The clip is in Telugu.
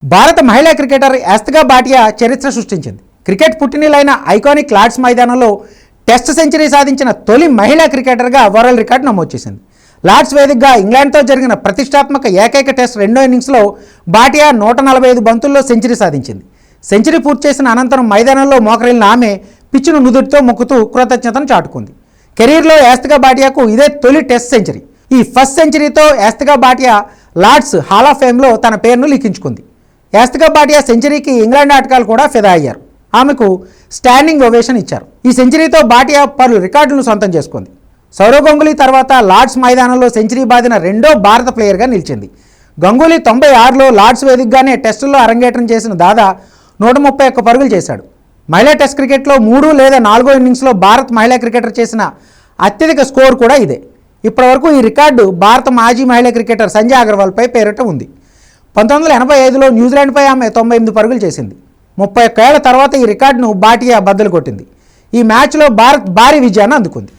భారత మహిళా క్రికెటర్ యాస్తికా భాటియా చరిత్ర సృష్టించింది. క్రికెట్ పుట్టినిలైన ఐకానిక్ లార్డ్స్ మైదానంలో టెస్ట్ సెంచరీ సాధించిన తొలి మహిళా క్రికెటర్గా వరల్డ్ రికార్డు నమోదు చేసింది. లార్డ్స్ వేదికగా ఇంగ్లాండ్తో జరిగిన ప్రతిష్టాత్మక ఏకైక టెస్ట్ రెండో ఇన్నింగ్స్లో భాటియా 145 బంతుల్లో సెంచరీ సాధించింది. సెంచరీ పూర్తి చేసిన అనంతరం మైదానంలో మోకరిల్లిన ఆమె పిచ్చును నుదుటితో మొక్కుతూ కృతజ్ఞతను చాటుకుంది. కెరీర్లో యాస్తికా భాటియాకు ఇదే తొలి టెస్ట్ సెంచరీ. ఈ ఫస్ట్ సెంచరీతో Yastika Bhatia Lord's hall of ఫేమ్లో తన పేరును లిఖించుకుంది. యాస్తికా భాటియా సెంచరీకి ఇంగ్లాండ్ ఆటగాళ్లు కూడా ఫిదా అయ్యారు. ఆమెకు స్టాండింగ్ ఓవేషన్ ఇచ్చారు. ఈ సెంచరీతో భాటియా పలు రికార్డులను సొంతం చేసుకుంది. సౌరవ్ గంగూలీ తర్వాత లార్డ్స్ మైదానంలో సెంచరీ బాదిన రెండో భారత ప్లేయర్గా నిలిచింది. గంగూలీ 96లో లార్డ్స్ వేదికగానే టెస్టుల్లో అరంగేట్రం చేసిన దాదా 131 పరుగులు చేశాడు. మహిళా టెస్ట్ క్రికెట్లో 3 లేదా 4 ఇన్నింగ్స్లో భారత్ మహిళా క్రికెటర్ చేసిన అత్యధిక స్కోర్ కూడా ఇదే. ఇప్పటివరకు ఈ రికార్డు భారత మాజీ మహిళా క్రికెటర్ సంజయ్ అగర్వాల్పై పేరిట ఉంది. 1985లో న్యూజిలాండ్పై ఆమె 98 పరుగులు చేసింది. 31 ఏళ్ల తర్వాత ఈ రికార్డును భాటియా బద్దలు కొట్టింది. ఈ మ్యాచ్లో భారత్ భారీ విజయాన్ని అందుకుంది.